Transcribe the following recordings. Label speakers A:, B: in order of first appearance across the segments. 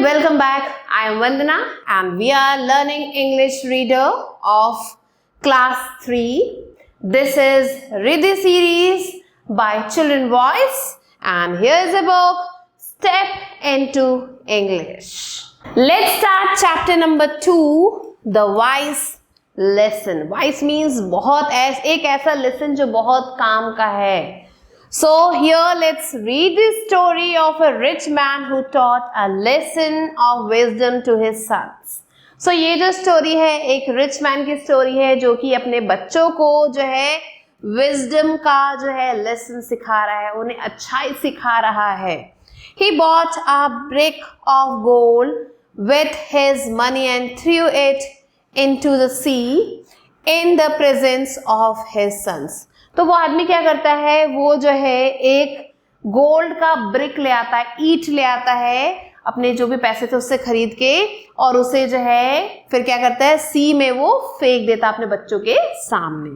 A: welcome back. I am Vandana and we are learning English reader of class 3. This is Riddhi series by Children Voice and here is a book Step into English. Let's start chapter number 2, the wise lesson. Wise means एक ऐसा lesson जो बहुत काम का है. So here let's read the story of a rich man who taught a lesson of wisdom to his sons. So ये जो story है एक rich man की story है जो कि अपने बच्चों को जो है wisdom का जो है lesson सिखा रहा है, उन्हें अच्छाई सिखा रहा है. He bought a brick of gold with his money and threw it into the sea in the presence of his sons. तो वो आदमी क्या करता है, वो जो है एक गोल्ड का ब्रिक ले आता है, ईंट ले आता है अपने जो भी पैसे थे उससे खरीद के, और उसे जो है फिर क्या करता है, सी में वो फेंक देता अपने बच्चों के सामने.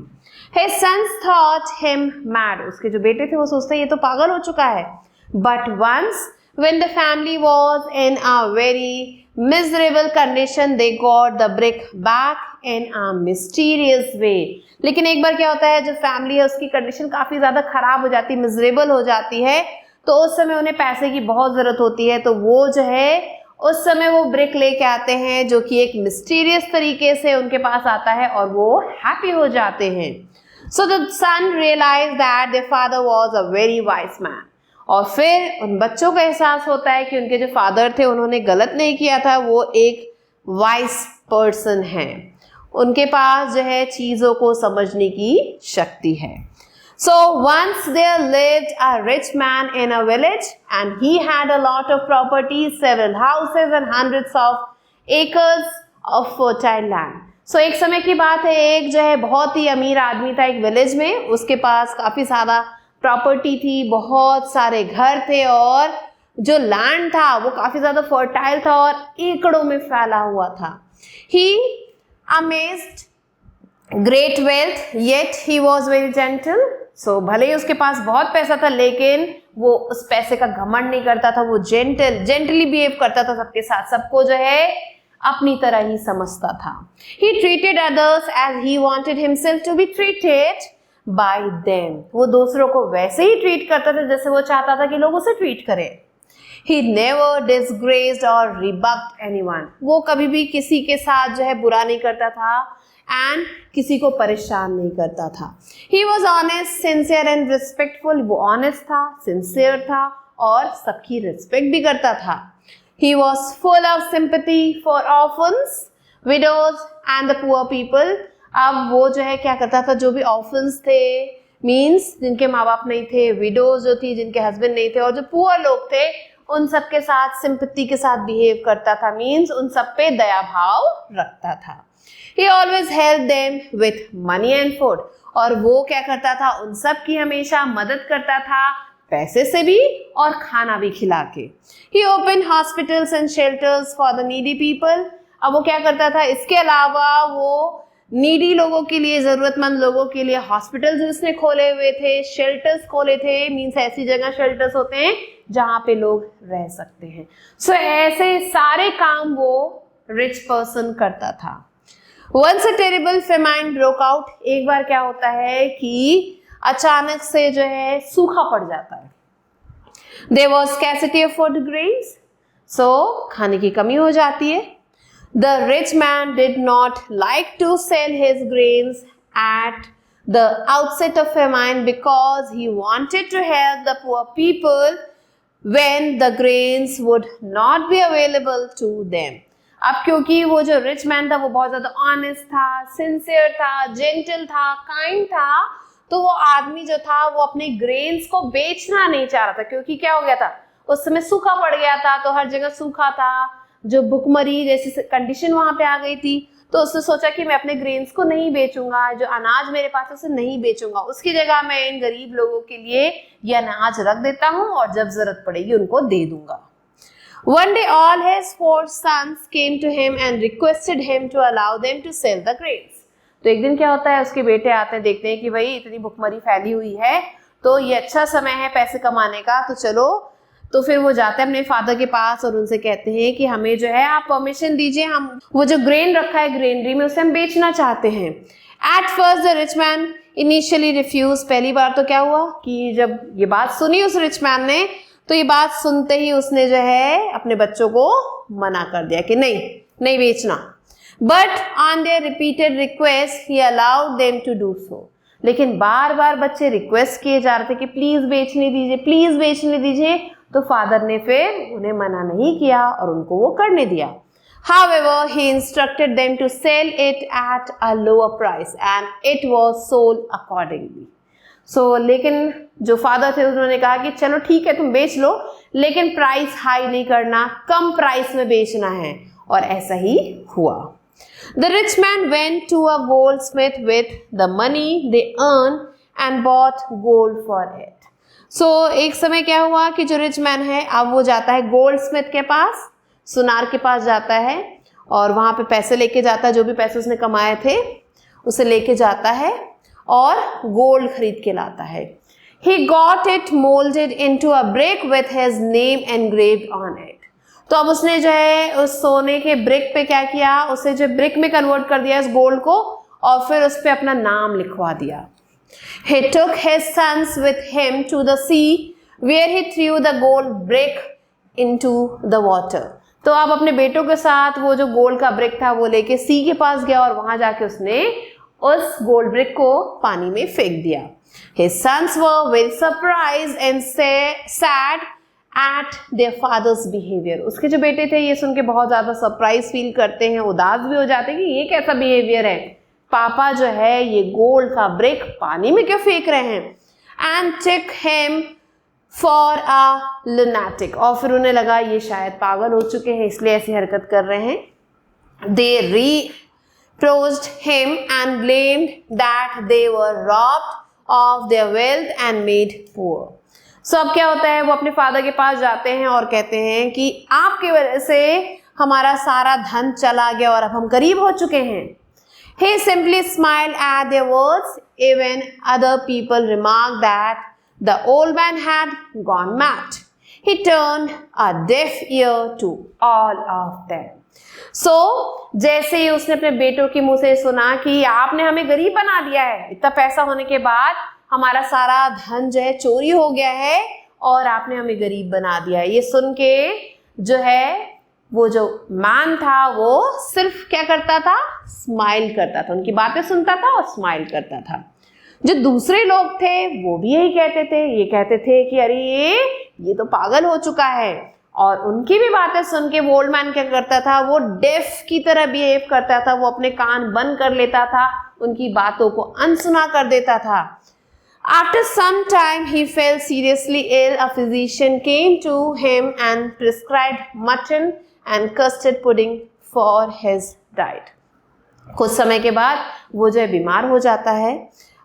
A: His sons thought him mad. उसके जो बेटे थे वो सोचते ये तो पागल हो चुका है. But once when the family was in a very miserable condition, they got the brick back in a mysterious way. लेकिन एक बार क्या होता है, जब फैमिली है उसकी कंडीशन काफी ज्यादा खराब हो जाती है, मिजरेबल हो जाती है, तो उस समय उन्हें पैसे की बहुत जरूरत होती है. तो वो जो है उस समय वो ब्रिक लेके आते हैं जो कि एक मिस्टीरियस तरीके से उनके पास आता है और वो हैप्पी हो जाते हैं. So the son realize that their father was a very wise man. और फिर उन बच्चों को एहसास होता है कि उनके जो फादर थे उन्होंने गलत नहीं किया था, वो एक वाइज पर्सन है, उनके पास जो है चीजों को समझने की शक्ति है. So once there lived a rich man in a village and he had a lot of properties, several houses and hundreds of acres of fertile land. So एक समय की बात है, एक जो है बहुत ही अमीर आदमी था एक विलेज में, उसके पास काफी सारा प्रॉपर्टी थी, बहुत सारे घर थे और जो लैंड था वो काफी ज्यादा फर्टाइल था और एकड़ों में फैला हुआ था. He amassed great wealth, yet he was very gentle. So भले ही उसके पास बहुत पैसा था लेकिन वो उस पैसे का घमंड नहीं करता था, वो जेंटली बिहेव करता था सबके साथ, सबको जो है अपनी तरह ही समझता था. He treated others as he wanted himself to be treated by them. वो दूसरों को वैसे ही ट्रीट करता था जैसे वो चाहता था कि लोग उसे ट्रीट करें. He never disgraced or rebuked anyone. वो कभी भी किसी के साथ जो है बुरा नहीं करता था and किसी को परेशान नहीं करता था. He was honest, sincere and respectful. वो honest था, sincere था और सबकी respect भी करता था. He was full of sympathy for orphans, widows and the poor people. अब वो जो है क्या करता था, जो भी orphans थे मीन्स जिनके माँ बाप नहीं थे, विडोज जो थी जिनके हस्बैंड नहीं थे, और जो पुअर लोग थे उन सब के साथ सिंपैथी के साथ बिहेव करता था, मीन्स उन सब पे दया भाव रखता था. He always helped them with money and food. और वो क्या करता था, उन सब की हमेशा मदद करता था, पैसे से भी और खाना भी खिला के. He opened hospitals and shelters for the needy people. अब वो क्या करता था, इसके अलावा वो नीडी लोगों के लिए, जरूरतमंद लोगों के लिए हॉस्पिटल्स उसने खोले हुए थे, शेल्टर्स खोले थे, मीन्स ऐसी जगह शेल्टर्स होते हैं जहां पे लोग रह सकते हैं. सो ऐसे सारे काम वो रिच पर्सन करता था. Once a terrible famine broke out. एक बार क्या होता है कि अचानक से जो है सूखा पड़ जाता है. There was scarcity of food grains. So खाने की कमी हो जाती है. The rich man did not like to sell his grains at the outset of famine because he wanted to help the poor people when the grains would not be available to them. अब क्योंकि वो जो rich man था वो बहुत ज्यादा honest था, sincere था, जेंटल था, काइंड था, तो वो आदमी जो था वो अपने ग्रेन्स को बेचना नहीं चाह रहा था, क्योंकि क्या हो गया था, उस समय सूखा पड़ गया था, तो हर जगह सूखा था, जो भुखमरी जैसी कंडीशन वहां पे आ गई थी, तो उसने सोचा कि मैं अपने ग्रेन्स को नहीं बेचूंगा, जो अनाज मेरे पास है उसे नहीं बेचूंगा, उसकी जगह मैं इन गरीब लोगों के लिए ये अनाज रख देता हूँ और जब जरूरत पड़ेगी उनको दे दूंगा. One day all his 4 sons came to him and requested him to allow them to sell the grains. तो एक दिन क्या होता है, उसके बेटे आते हैं, देखते हैं कि भाई इतनी भुखमरी फैली हुई है तो ये अच्छा समय है पैसे कमाने का, तो चलो तो फिर वो जाते हैं अपने फादर के पास और उनसे कहते हैं कि हमें जो है आप परमिशन दीजिए, हम वो जो ग्रेन रखा है ग्रेनरी में उसे हम बेचना चाहते हैं। At first the rich man initially refuse. पहली बार तो क्या हुआ कि जब ये बात सुनी उस रिच मैन ने, तो ये बात सुनते ही उसने जो है अपने बच्चों को मना कर दिया कि नहीं बेचना। But on their repeated request he allowed them to do so. लेकिन बार बार बच्चे रिक्वेस्ट किए जा रहे थे कि प्लीज बेचने दीजिए, प्लीज बेचने दीजिए, तो फादर ने फिर उन्हें मना नहीं किया और उनको वो करने दिया। However, he instructed them to sell it at a lower price and it was sold accordingly. So, लेकिन जो फादर थे उन्होंने कहा कि चलो ठीक है तुम बेच लो, लेकिन प्राइस हाई नहीं करना, कम प्राइस में बेचना है, और ऐसा ही हुआ। The rich man went to a goldsmith with the money they earned and bought gold for it. So, एक समय क्या हुआ कि जो रिच मैन है अब वो जाता है गोल्डस्मिथ के पास, सुनार के पास जाता है और वहां पे पैसे लेके जाता है, जो भी पैसे उसने कमाए थे उसे लेके जाता है और गोल्ड खरीद के लाता है। He got it molded into a brick with his name engraved on it. तो अब उसने जो है उस सोने के ब्रिक पे क्या किया, उसे जो ब्रिक में कन्वर्ट कर दिया इस गोल्ड को और फिर उस पे अपना नाम लिखवा दिया। He took his sons with him to the sea where he threw the gold brick into the water. तो अब अपने बेटों के साथ वो जो गोल्ड का ब्रिक था वो लेके सी के पास गया और वहां जाके उसने उस गोल्ड ब्रिक को पानी में फेंक दिया। His sons were very surprised and sad at their father's behavior. उसके जो बेटे थे ये सुन के बहुत ज्यादा सरप्राइज फील करते हैं, उदास भी हो जाते हैं कि ये कैसा बिहेवियर है, पापा जो है ये गोल्ड का ब्रिक पानी में क्यों फेंक रहे हैं। And took him for a lunatic. और फिर उन्हें लगा ये शायद पागल हो चुके हैं इसलिए ऐसी हरकत कर रहे हैं। They reproached him and blamed that they were robbed of their wealth and made poor. So अब क्या होता है, वो अपने फादर के पास जाते हैं और कहते हैं कि आपकी वजह से हमारा सारा धन चला गया और अब हम गरीब हो चुके हैं। He simply smiled at their words. Even other people remarked that the old man had gone mad. He turned a deaf ear to all of them. So, जैसे ही उसने अपने बेटों के मुंह से सुना कि आपने हमें गरीब बना दिया है, इतना पैसा होने के बाद हमारा सारा धन जो है चोरी हो गया है और आपने हमें गरीब बना दिया है, ये सुन के जो है वो जो मैन था वो सिर्फ क्या करता था, स्माइल करता था, उनकी बातें सुनता था और स्माइल करता था। जो दूसरे लोग थे वो भी यही कहते थे, ये कहते थे कि अरे ये तो पागल हो चुका है, और उनकी भी बातें सुन के वो ओल्ड मैन क्या करता था, वो डेफ की तरह बिहेव करता था, वो अपने कान बंद कर लेता था, उनकी बातों को अनसुना कर देता था। After some time he fell seriously ill. A physician came to him and prescribed mutton and custard pudding for his diet. कुछ समय के बाद वो जो है बीमार हो जाता है,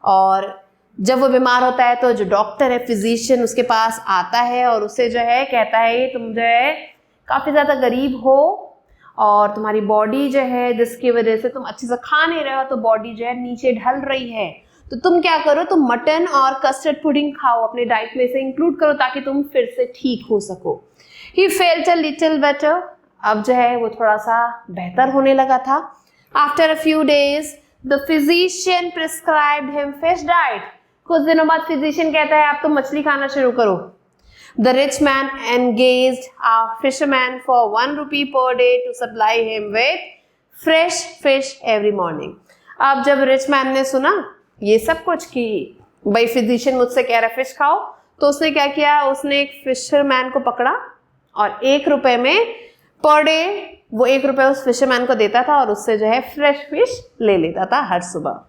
A: और जब वो बीमार होता है तो जो डॉक्टर है फिजिशियन उसके पास आता है और उसे जो है कहता है तुम जो है काफ़ी ज़्यादा गरीब हो और तुम्हारी बॉडी जो है जिसकी वजह से तुम अच्छे से खा नहीं रहे हो तो बॉडी जो है नीचे ढल रही है, तो तुम क्या करो, तुम मटन और कस्टर्ड पुडिंग खाओ, अपने डाइट में से इंक्लूड करो ताकि तुम फिर से ठीक हो सको। He felt a little better. अब जो है वो थोड़ा सा बेहतर होने लगा था। After a few days, the physician prescribed him fish diet. कुछ दिनों बाद फिजिशियन कहता है आप तो मछली खाना शुरू करो। The rich man engaged a fisherman for 1 rupee per day to supply him with fresh fish every morning. अब जब रिच मैन ने सुना ये सब कुछ कि भाई फिजिशियन मुझसे कह रहा है फिश खाओ, तो उसने क्या किया, उसने एक फिशरमैन को पकड़ा और 1 रुपए में पर डे वो 1 रुपए उस फिशरमैन को देता था और उससे जो है फ्रेश फिश ले लेता था हर सुबह।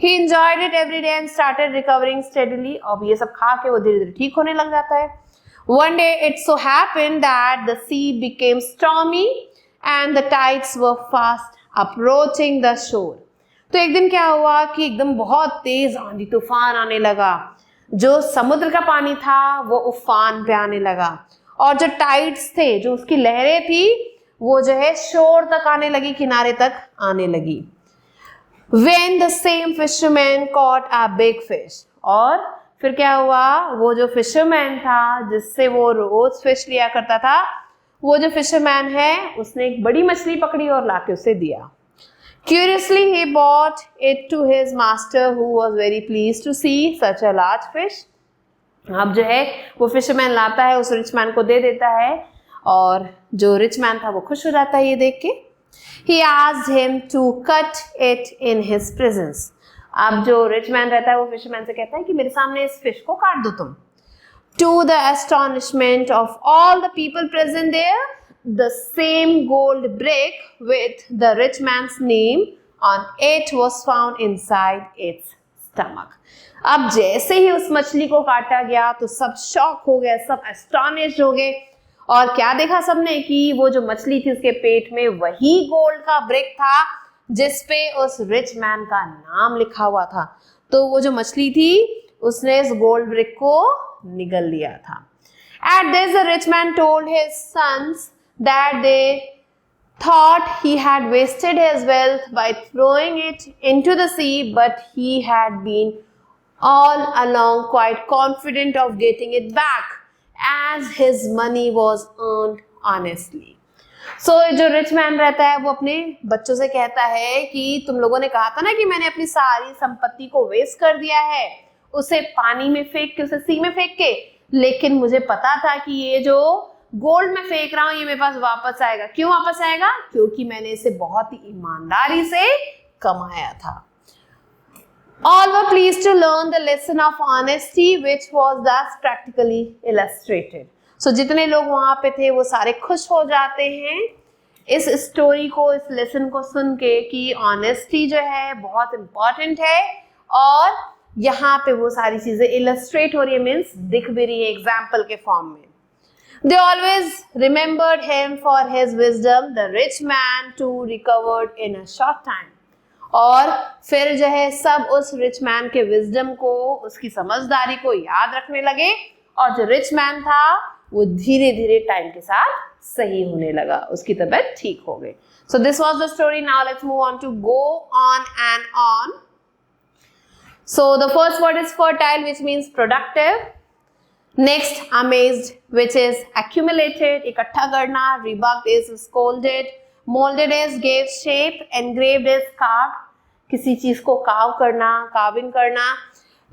A: He enjoyed it every day and started recovering steadily. अब ये सब खा के वो धीरे धीरे ठीक होने लग जाता है। One day it so happened that the sea became stormy and the tides were fast approaching the shore. तो एक दिन क्या हुआ कि एकदम बहुत तेज आंधी तूफान आने लगा, जो समुद्र का पानी था वो उफान पे आने लगा और जो टाइड्स थे, जो उसकी लहरें थी वो जो है शोर तक आने लगी, किनारे तक आने लगी। When the same fisherman caught a big fish, और फिर क्या हुआ, वो जो फिशरमैन था जिससे वो रोज फिश लिया करता था, वो जो फिशरमैन है उसने एक बड़ी मछली पकड़ी और लाके उसे दिया. Curiously, he brought it to his master, who was very pleased to see such a large fish. अब जो है वो फिशरमैन लाता है, उस रिच मैन को दे देता है, और जो रिच मैन था वो खुश हो जाता है ये देख के. He asked him to cut it in his presence. अब जो रिच मैन रहता है वो फिशरमैन से कहता है कि मेरे सामने इस फिश को काट दो तुम. To the astonishment of all the people present there, the same gold brick with the rich man's name on it was found inside its stomach. अब जैसे ही उस मछली को काटा गया तो सब शॉक हो गए, सब एस्टॉनिश हो गए, और क्या देखा सबने कि वो जो मछली थी उसके पेट में वही गोल्ड का ब्रिक था जिसपे उस रिच मैन का नाम लिखा हुआ था. तो वो जो मछली थी उसने इस गोल्ड ब्रिक को निगल लिया था. At this, the rich man told his sons that they thought he had wasted his wealth by throwing it into the sea, but he had been all along quite confident of getting it back, as his money was earned honestly. So, जो rich man रहता है वो अपने बच्चों से कहता है कि तुम लोगों ने कहा था ना कि मैंने अपनी सारी संपत्ति को वेस्ट कर दिया है, उसे पानी में फेंक के, उसे सी में फेंक के, लेकिन मुझे पता था कि ये जो गोल्ड में फेंक रहा हूं ये मेरे पास वापस आएगा. क्यों वापस आएगा? क्योंकि मैंने इसे बहुत ही ईमानदारी से कमाया था. All were pleased to learn the lesson of honesty, which was thus practically illustrated. So जितने लोग वहां पे थे वो सारे खुश हो जाते हैं इस स्टोरी को, इस लेसन को सुन के कि ऑनेस्टी जो है बहुत इंपॉर्टेंट है, और यहाँ पे वो सारी चीजें इलस्ट्रेट हो रही है, मीन्स दिख भी रही है एग्जाम्पल के फॉर्म में. They always remembered him for his wisdom. The rich man too recovered in a short time. और फिर जो है सब उस रिच मैन के विजडम को, उसकी समझदारी को याद रखने लगे, और जो रिच मैन था वो धीरे धीरे टाइम के साथ सही होने लगा, उसकी तबीयत ठीक हो गई. So this was the story. Now let's move on to go on and on. So the first word is fertile, which means productive. Next, amazed, which is accumulated, इकट्ठा करना. Rebuffed is scolded. Molded is gave shape. Engraved is carved, किसी चीज को carve करना, carving करना.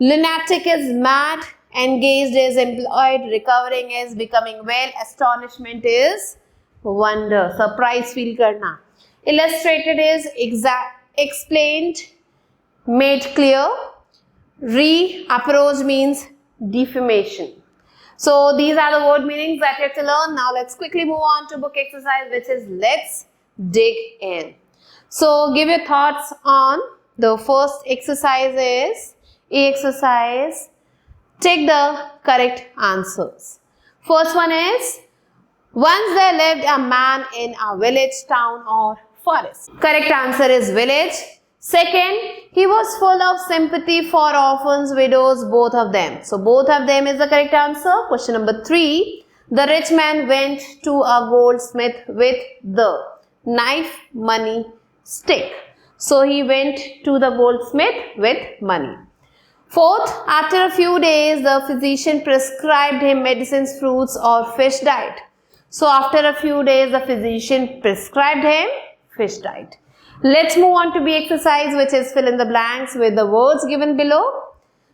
A: Lunatic is mad. Engaged is employed. Recovering is becoming well. Astonishment is wonder, surprise feel करना. Illustrated is explained, made clear. Reapproach means defamation. So these are the word meanings that you have to learn. Now let's quickly move on to book exercise, which is let's dig in. So give your thoughts on the first exercise is A exercise. Take the correct answers. First one is, once there lived a man in a village, town or forest. Correct answer is village. Second, he was full of sympathy for orphans, widows, both of them. So both of them is the correct answer. Question number 3, the rich man went to a goldsmith with the knife, money, stick. So he went to the goldsmith with money. Fourth, after a few days, the physician prescribed him medicines, fruits or fish diet. So after a few days, the physician prescribed him fish diet. Let's move on to B exercise, which is fill in the blanks with the words given below.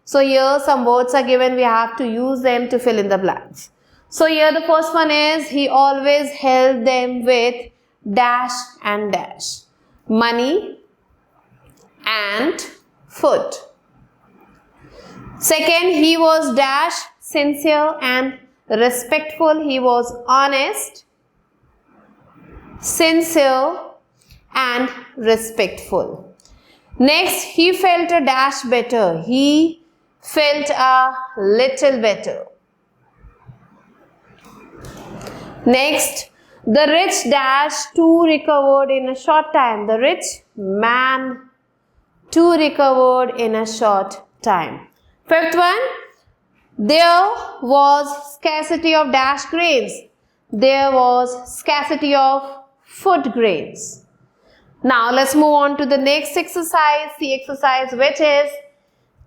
A: So here some words are given, we have to use them to fill in the blanks. So here the first one is, he always held them with dash and dash. Money and food. Second, he was dash sincere and respectful. He was honest, sincere and respectful. Next, he felt a dash better. He felt a little better. Next, the rich dash too recovered in a short time. The rich man too recovered in a short time. Fifth one, there was scarcity of dash grains. There was scarcity of food grains. Now let's move on to the next exercise, C exercise, which is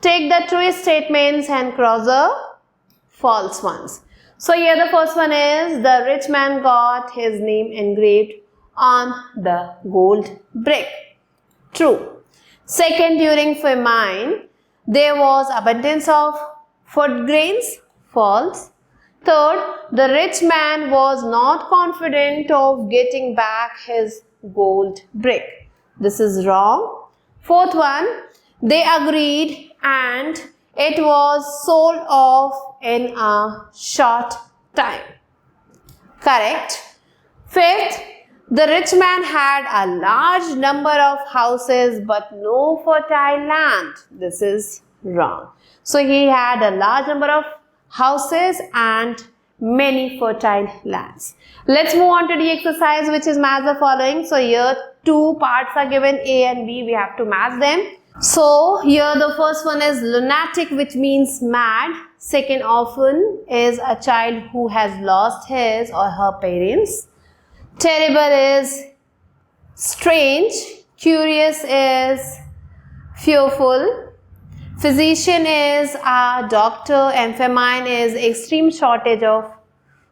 A: Take the true statements and cross the false ones. So here the first one is the rich man got his name engraved on the gold brick. True. Second, during famine, there was abundance of food grains. False. Third, the rich man was not confident of getting back his gold brick. This is wrong. Fourth one, they agreed and it was sold off in a short time. Correct. Fifth, the rich man had a large number of houses but no fertile land. This is wrong. So he had a large number of houses and many fertile lands. Let's move on to the exercise, which is match the following. So here two parts are given, A and B. We have to match them. So here the first one is lunatic, which means mad. Second, orphan is a child who has lost his or her parents. Terrible is strange. Curious is fearful. Physician is a doctor, and famine is extreme shortage of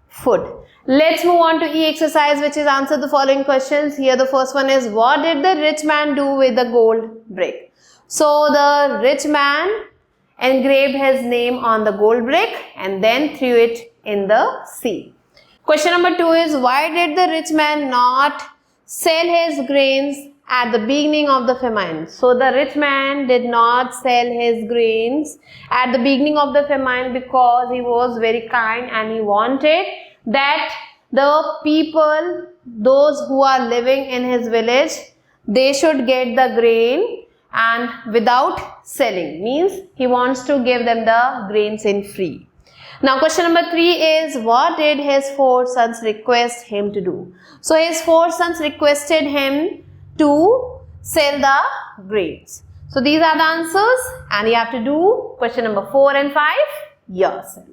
A: food. Let's move on to E exercise, which is answer the following questions. Here the first one is, what did the rich man do with the gold brick? So the rich man engraved his name on the gold brick and then threw it in the sea. Question number 2 is, why did the rich man not sell his grains at the beginning of the famine? So the rich man did not sell his grains at the beginning of the famine because he was very kind and he wanted that the people, those who are living in his village, they should get the grain and without selling. Means he wants to give them the grains in free. Now question number 3 is, what did his 4 sons request him to do? So his 4 sons requested him to sell the grains. So these are the answers and you have to do question number 4 and 5 yourself.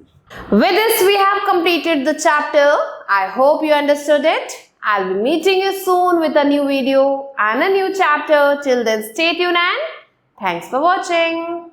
A: With this we have completed the chapter. I hope you understood it. I'll be meeting you soon with a new video and a new chapter. Till then, stay tuned and thanks for watching.